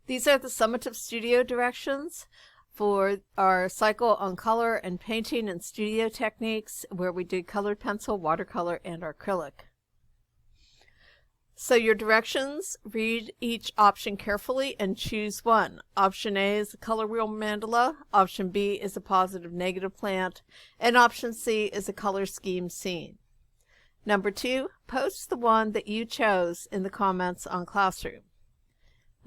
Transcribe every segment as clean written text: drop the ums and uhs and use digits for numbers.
These are the Summative Studio directions for our cycle on color and painting and studio techniques, where we did colored pencil, watercolor, and acrylic. So your directions, read each option carefully and choose one. Option A is a color wheel mandala, option B is a positive negative plant, and option C is a color scheme scene. Number 2, post the one that you chose in the comments on Classroom.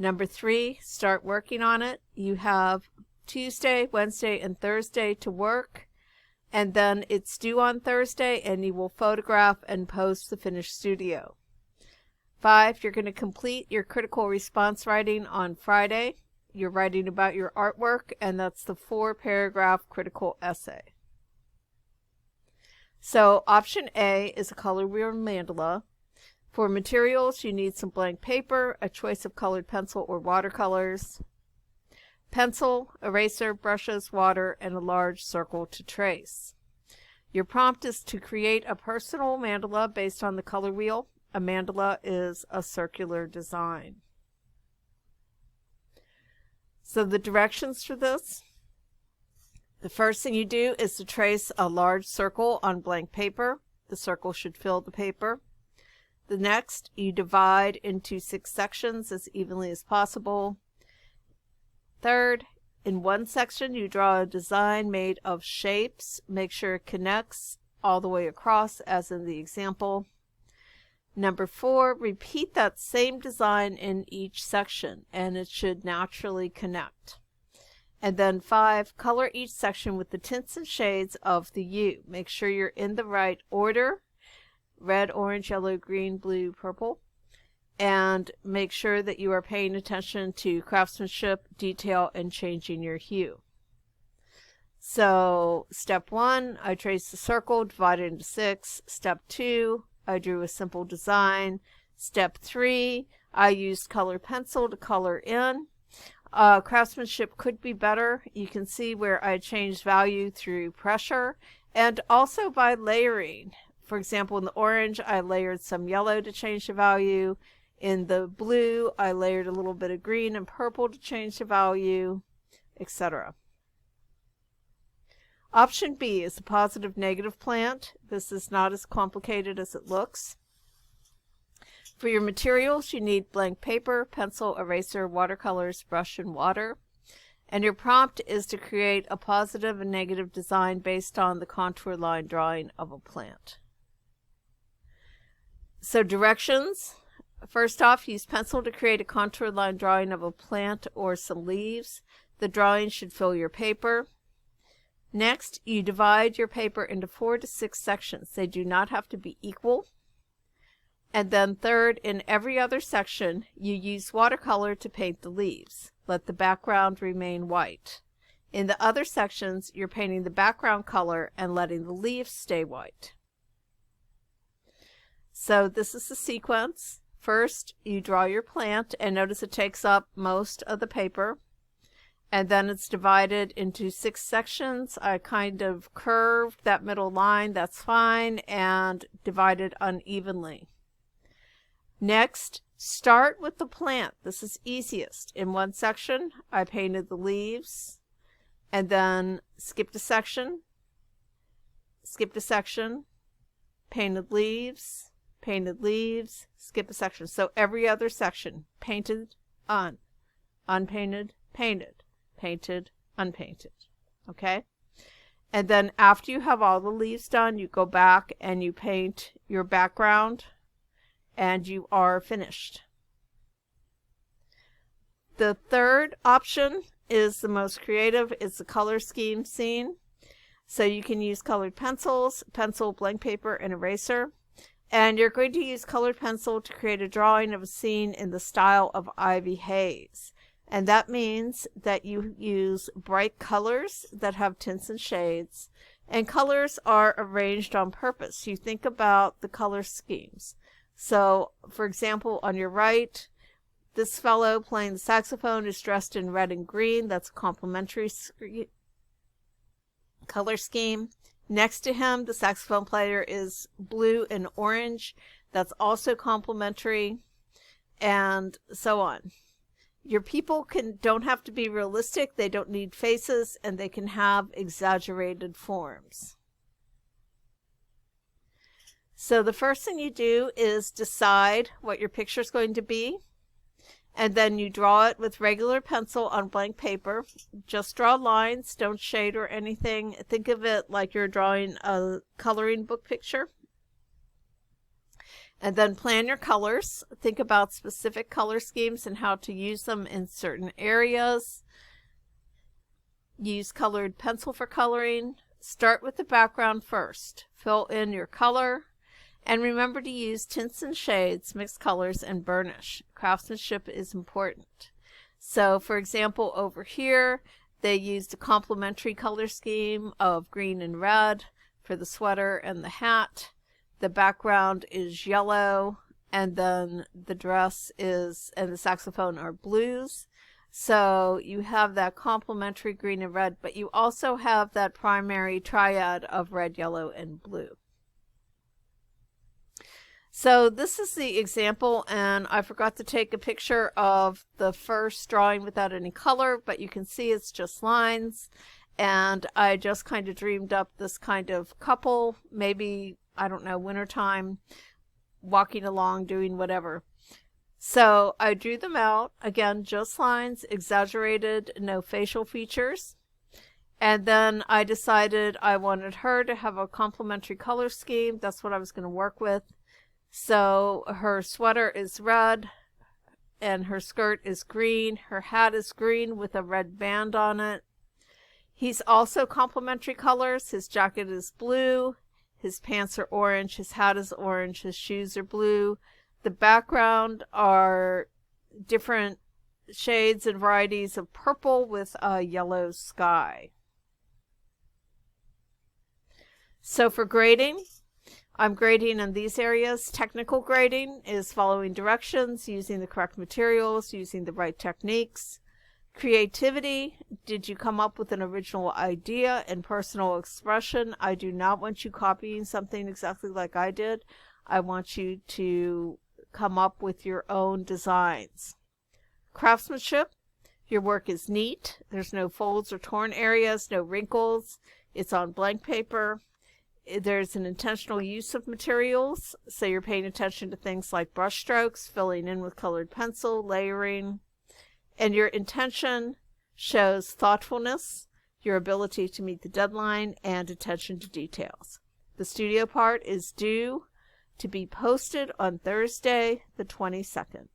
Number 3, start working on it. You have Tuesday, Wednesday, and Thursday to work, and then it's due on Thursday, and you will photograph and post the finished studio. 5, you're going to complete your critical response writing on Friday. You're writing about your artwork, and that's the 4-paragraph critical essay. So option A is a color wheel mandala. For materials, you need some blank paper, a choice of colored pencil or watercolors, pencil, eraser, brushes, water, and a large circle to trace. Your prompt is to create a personal mandala based on the color wheel. A mandala is a circular design. So the directions for this: the first thing you do is to trace a large circle on blank paper. The circle should fill the paper. The next, you divide into 6 sections as evenly as possible. Third, in one section, you draw a design made of shapes. Make sure it connects all the way across, as in the example. Number 4, repeat that same design in each section, and it should naturally connect. And then 5, color each section with the tints and shades of the U. Make sure you're in the right order: red, orange, yellow, green, blue, purple. And make sure that you are paying attention to craftsmanship, detail, and changing your hue. So step 1, I traced the circle, divided into 6. Step 2, I drew a simple design. Step 3, I used colored pencil to color in. Craftsmanship could be better. You can see where I changed value through pressure and also by layering. For example, in the orange, I layered some yellow to change the value. In the blue, I layered a little bit of green and purple to change the value, etc. Option B is a positive negative plant. This is not as complicated as it looks. For your materials, you need blank paper, pencil, eraser, watercolors, brush, and water. And your prompt is to create a positive and negative design based on the contour line drawing of a plant. So directions: first off, use pencil to create a contour line drawing of a plant or some leaves. The drawing should fill your paper. Next, you divide your paper into 4 to 6 sections. They do not have to be equal. And then third, in every other section, you use watercolor to paint the leaves. Let the background remain white. In the other sections, you're painting the background color and letting the leaves stay white. So this is the sequence. First, you draw your plant, and notice it takes up most of the paper. And then it's divided into 6 sections. I kind of curved that middle line, that's fine, and divided unevenly. Next, start with the plant. This is easiest. In one section, I painted the leaves, and then skipped a section, painted leaves, skip a section. So every other section, painted, unpainted, painted, painted, unpainted. Okay? And then after you have all the leaves done, you go back and you paint your background, and you are finished. The third option is the most creative. It's the color scheme scene. So you can use colored pencils, pencil, blank paper, and eraser. And you're going to use colored pencil to create a drawing of a scene in the style of Ivy Hayes. And that means that you use bright colors that have tints and shades. And colors are arranged on purpose. You think about the color schemes. So, for example, on your right, this fellow playing the saxophone is dressed in red and green. That's a complementary color scheme. Next to him, the saxophone player is blue and orange. That's also complementary, and so on. Your people don't have to be realistic, they don't need faces, and they can have exaggerated forms. So the first thing you do is decide what your picture is going to be, and then you draw it with regular pencil on blank paper. Just draw lines, don't shade or anything. Think of it like you're drawing a coloring book picture. And then plan your colors. Think about specific color schemes and how to use them in certain areas. Use colored pencil for coloring. Start with the background first. Fill in your color. And remember to use tints and shades, mixed colors, and burnish. Craftsmanship is important. So, for example, over here, they used a complementary color scheme of green and red for the sweater and the hat. The background is yellow, and then the dress is, and the saxophone are blues. So you have that complementary green and red, but you also have that primary triad of red, yellow, and blue. So this is the example, and I forgot to take a picture of the first drawing without any color, but you can see it's just lines. And I just kind of dreamed up this kind of couple, maybe, I don't know, wintertime, walking along, doing whatever. So I drew them out, again, just lines, exaggerated, no facial features. And then I decided I wanted her to have a complementary color scheme. That's what I was going to work with. So her sweater is red, and her skirt is green. Her hat is green with a red band on it. He's also complementary colors. His jacket is blue. His pants are orange. His hat is orange. His shoes are blue. The background are different shades and varieties of purple with a yellow sky. So for grading, I'm grading in these areas. Technical grading is following directions, using the correct materials, using the right techniques. Creativity, did you come up with an original idea and personal expression? I do not want you copying something exactly like I did. I want you to come up with your own designs. Craftsmanship, your work is neat. There's no folds or torn areas, no wrinkles. It's on blank paper. There's an intentional use of materials, so you're paying attention to things like brush strokes, filling in with colored pencil, layering. And your intention shows thoughtfulness, your ability to meet the deadline, and attention to details. The studio part is due to be posted on Thursday, the 22nd.